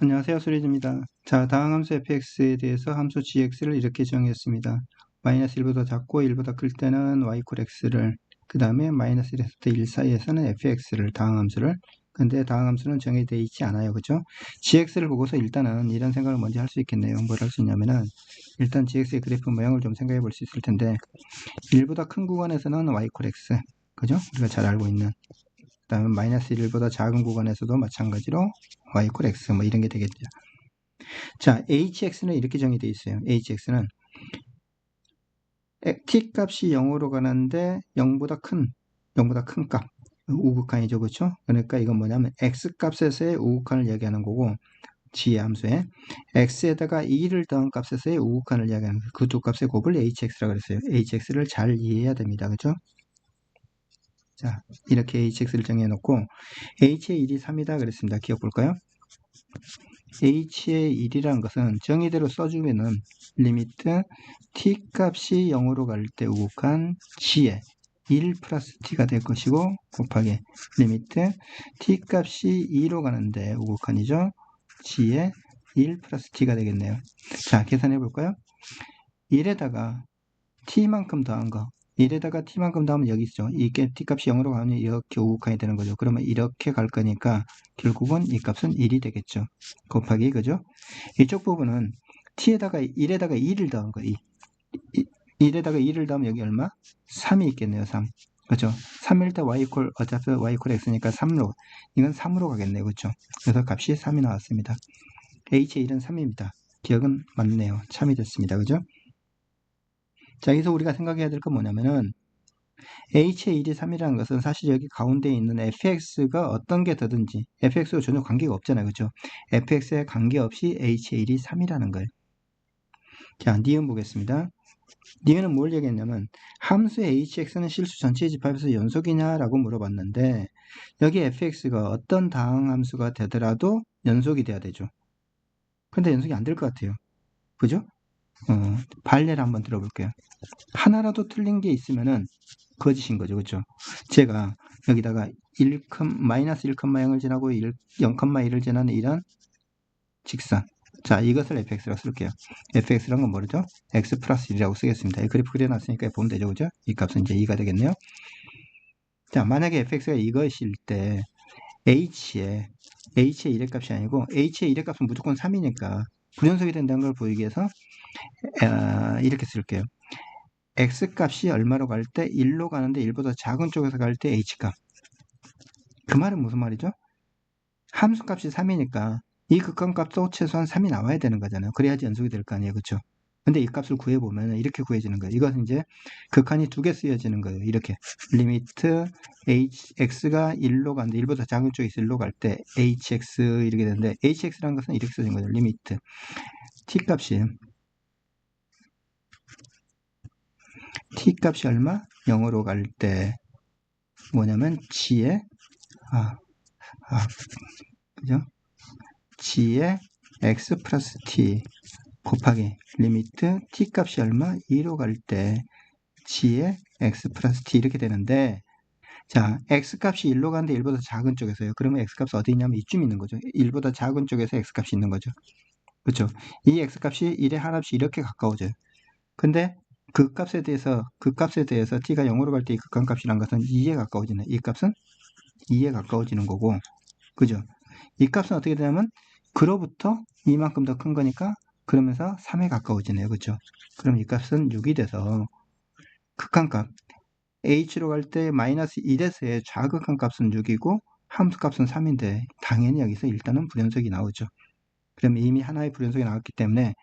안녕하세요. 수리즈입니다. 자, 다음 함수 fx에 대해서 함수 gx를 이렇게 정의했습니다. 마이너스 1보다 작고 1보다 클 때는 y 콜 x를, 그 다음에 마이너스 1에서부터 1 사이에서는 fx를, 다음 함수를. 근데 다음 함수는 정의되어 있지 않아요. 그죠? gx를 보고서 일단은 이런 생각을 먼저 할 수 있겠네요. 뭘 할 수 있냐면은, 일단 gx의 그래프 모양을 좀 생각해 볼 수 있을 텐데, 1보다 큰 구간에서는 y 콜 x. 그죠? 우리가 잘 알고 있는. 그 다음에 마이너스 1보다 작은 구간에서도 마찬가지로 y 콜 x, 뭐 이런 게 되겠죠. 자, hx는 이렇게 정의되어 있어요. hx는 t 값이 0으로 가는데 0보다 큰 값. 우극한이죠. 그렇죠? 그러니까 이건 뭐냐면 x 값에서의 우극한을 이야기하는 거고, g의 함수에 x에다가 2를 더한 값에서의 우극한을 이야기하는 그 두 값의 곱을 hx라고 그랬어요. hx를 잘 이해해야 됩니다. 그렇죠? 자, 이렇게 hx를 정해 놓고 h의 1이 3이다 그랬습니다. 기억 볼까요? h의 1이라는 것은 정의대로 써주면은 리미트 t 값이 0으로 갈 때 우극한 g의 1 플러스 t가 될 것이고, 곱하기 리미트 t 값이 2로 가는데 우극한이죠. g의 1 플러스 t가 되겠네요. 자, 계산해 볼까요? 1에다가 t만큼 더한 거, 1에다가 t만큼 더하면 여기 있죠. 이게 t값이 0으로 가면 이렇게 우극한이 되는 거죠. 그러면 이렇게 갈 거니까 결국은 이 값은 1이 되겠죠. 곱하기, 그죠? 이쪽 부분은 t에다가 1에다가 2를 더한 거, 1에다가 2를 더하면 여기 얼마? 3이 있겠네요. 3. 그죠? 3일 때 어차피 y콜 x니까 3로, 이건 3으로 가겠네요. 그죠? 그래서 값이 3이 나왔습니다. h의 1은 3입니다. 기억은 맞네요. 참이 됐습니다. 그죠? 자, 여기서 우리가 생각해야 될 건 뭐냐면은, h의 1이 3이라는 것은 사실 여기 가운데 있는 fx가 어떤 게 더든지, fx와 전혀 관계가 없잖아요. 그죠? fx에 관계없이 h의 1이 3이라는 거예요. 자, 니은 보겠습니다. 니은은 뭘 얘기했냐면, 함수의 hx는 실수 전체의 집합에서 연속이냐라고 물어봤는데, 여기 fx가 어떤 다항함수가 되더라도 연속이 돼야 되죠. 근데 연속이 안 될 것 같아요. 그죠? 발레를 한번 들어볼게요. 하나라도 틀린 게 있으면은 거짓인 거죠. 그죠? 제가 여기다가 마이너스 1,0을 지나고 0,1을 지나는 이런 직선. 자, 이것을 fx라고 쓸게요. fx란 건 뭐죠? x 플러스 1이라고 쓰겠습니다. 이 그래프 그려놨으니까 보면 되죠. 그죠? 이 값은 이제 2가 되겠네요. 자, 만약에 fx가 이것일 때 h의 1의 값이 아니고 h의 1의 값은 무조건 3이니까 불연속이 된다는 걸 보이기 위해서 이렇게 쓸게요. x 값이 얼마로 갈 때 1로 가는데 1보다 작은 쪽에서 갈 때 h 값. 그 말은 무슨 말이죠? 함수 값이 3이니까 이 극한값도 최소한 3이 나와야 되는 거잖아요. 그래야지 연속이 될 거 아니에요. 그렇죠? 근데 이 값을 구해보면 이렇게 구해지는 거예요. 이것은 이제 극한이 두 개 쓰여지는 거예요. 이렇게 리미트 x가 1로 가는데 1보다 작은 쪽에서 1로 갈 때 hx 이렇게 되는데, hx라는 것은 이렇게 써진 거죠. 리미트 t 값이 얼마? 0으로 갈 때 뭐냐면 g의 그죠? g의 x 플러스 t 곱하기 리미트 t 값이 얼마? 2로 갈 때 g의 x 플러스 t 이렇게 되는데, 자, x 값이 1로 가는데 1보다 작은 쪽에서요. 그러면 x 값이 어디 있냐면 이쯤 있는 거죠. 1보다 작은 쪽에서 x 값이 있는 거죠. 그렇죠? 이 x 값이 1에 하나씩 이렇게 가까워져요. 근데 그 값에 대해서 t가 0으로 갈 때 이 극한값이란 것은 2에 가까워지는, 이 값은 2에 가까워지는 거고, 그죠? 이 값은 어떻게 되냐면 그로부터 이만큼 더 큰 거니까 그러면서 3에 가까워지네요. 그렇죠? 그럼 이 값은 6이 돼서 극한값 h로 갈 때 마이너스 1에서의 좌극한 값은 6이고 함수 값은 3인데 당연히 여기서 일단은 불연속이 나오죠. 그럼 이미 하나의 불연속이 나왔기 때문에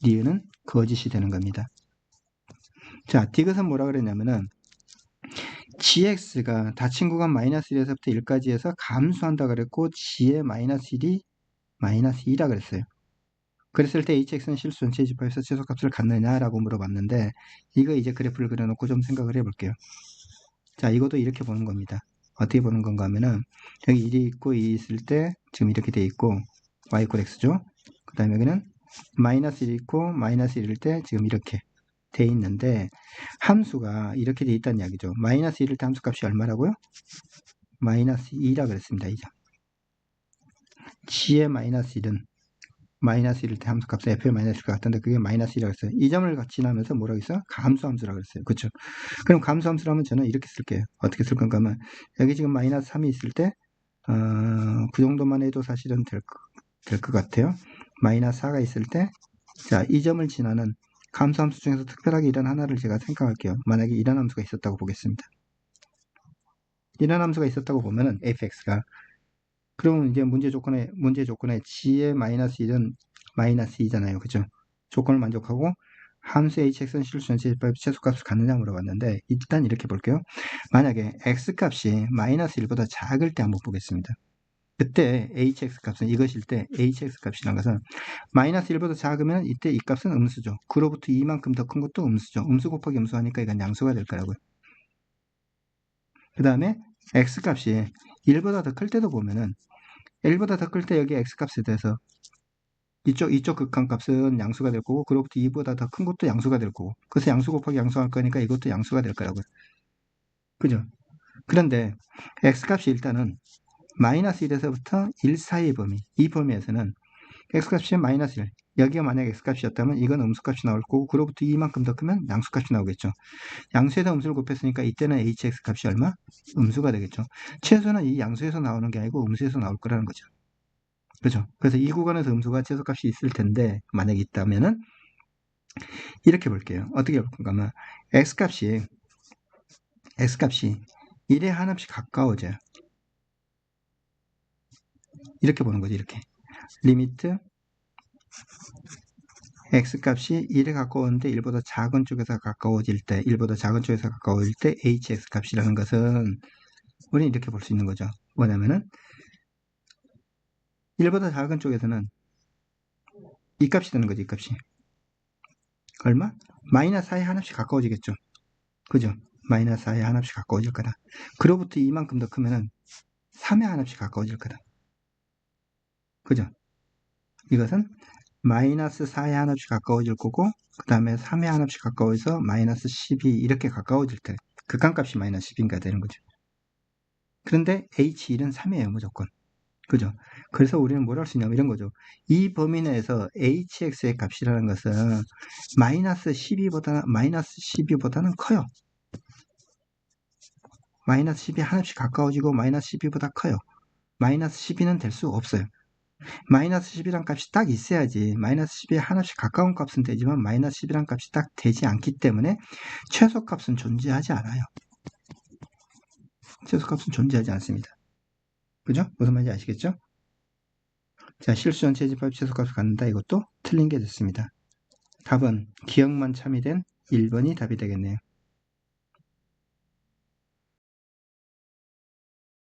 니은은 거짓이 되는 겁니다. 자, 디귿은 뭐라 그랬냐면은 gx가 닫힌 구간 마이너스 1에서부터 1까지 해서 감소한다 그랬고 g의 마이너스 1이 마이너스 2라 그랬어요. 그랬을 때 hx는 실수 전체 집합에서 최소값을 갖느냐라고 물어봤는데, 이거 이제 그래프를 그려놓고 좀 생각을 해볼게요. 자, 이것도 이렇게 보는 겁니다. 어떻게 보는 건가 하면은 여기 1이 있고 2이 있을 때 지금 이렇게 돼 있고 y = x죠. 그 다음에 여기는 마이너스 1이 있고 마이너스 1일 때 지금 이렇게 돼 있는데, 함수가 이렇게 돼 있다는 이야기죠. 마이너스 1일 때 함수값이 얼마라고요? 마이너스 2라 그랬습니다. 이제 g의 마이너스 1은 마이너스 1일 때 함수값은 f의 마이너스 1과 같은데 그게 마이너스 1이라고 했어요. 이 점을 지나면서 뭐라고 했어요? 감소함수라고 그랬어요. 그렇죠? 그럼 감소함수라면 저는 이렇게 쓸게요. 어떻게 쓸 건가 하면 여기 지금 마이너스 3이 있을 때 그 정도만 해도 사실은 될 것 같아요. 마이너스 4가 있을 때 자, 이 점을 지나는 감소함수 중에서 특별하게 이런 하나를 제가 생각할게요. 만약에 이런 함수가 있었다고 보겠습니다. 이런 함수가 있었다고 보면은 fx가 그러면 이제 문제 조건에 g의 마이너스 1은 마이너스 2잖아요. 그죠? 조건을 만족하고 함수 hx는 실수전체 최소값을 갖느냐 물어봤는데 일단 이렇게 볼게요. 만약에 x값이 마이너스 1보다 작을 때 한번 보겠습니다. 그때 hx값은 이것일 때 hx값이라는 것은 마이너스 1보다 작으면 이때 이 값은 음수죠. 그로부터 2만큼 더 큰 것도 음수죠. 음수 곱하기 음수 하니까 이건 양수가 될 거라고요. 그 다음에 x값이 1보다 더 클 때도 보면은 1보다 더 클 때 여기 x값에 대해서 이쪽 극한값은 양수가 될 거고 그로부터 2보다 더 큰 것도 양수가 될 거고 그래서 양수 곱하기 양수 할 거니까 이것도 양수가 될 거라고요. 그죠? 그런데 x값이 일단은 마이너스 1에서부터 1 사이의 범위, 이 범위에서는 x값이 마이너스 1, 여기가 만약 x값이었다면 이건 음수값이 나올 거고 그로부터 2만큼 더 크면 양수값이 나오겠죠. 양수에다 음수를 곱했으니까 이때는 hx값이 얼마? 음수가 되겠죠. 최소는 이 양수에서 나오는 게 아니고 음수에서 나올 거라는 거죠. 그죠? 그래서 이 구간에서 음수가 최소값이 있을 텐데 만약에 있다면은 이렇게 볼게요. 어떻게 볼 건가 하면 x값이 1에 하나씩 가까워져요. 이렇게 보는 거죠. 이렇게 리미트 x값이 1에 가까웠는데 1보다 작은 쪽에서 가까워질 때 1보다 작은 쪽에서 가까워질 때 hx값이라는 것은 우리는 이렇게 볼 수 있는 거죠. 뭐냐면은 1보다 작은 쪽에서는 이 값이 되는 거죠. 이 값이 얼마? 마이너스 4에 하나씩 가까워지겠죠. 그죠? 마이너스 4에 하나씩 가까워질 거다. 그로부터 이만큼 더 크면은 3에 하나씩 가까워질 거다. 그죠? 이것은 마이너스 4에 하나씩 가까워질 거고 그 다음에 3에 하나씩 가까워져서 마이너스 10이 이렇게 가까워질 때 극한값이 마이너스 10인가 되는 거죠. 그런데 H1은 3이에요. 무조건. 그죠? 그래서 우리는 뭘 할 수 있냐면 이런 거죠. 이 범위 내에서 hx의 값이라는 것은 마이너스 12보다는 커요. 마이너스 10이 하나씩 가까워지고 마이너스 12보다 커요. 마이너스 12는 될 수 없어요. 마이너스 10이란 값이 딱 있어야지 마이너스 10에 하나씩 가까운 값은 되지만 마이너스 10이란 값이 딱 되지 않기 때문에 최소값은 존재하지 않아요. 최소값은 존재하지 않습니다. 그죠? 무슨 말인지 아시겠죠? 자, 실수 전체 집합 최소값을 갖는다. 이것도 틀린 게 됐습니다. 답은 기억만 참이된 1번이 답이 되겠네요.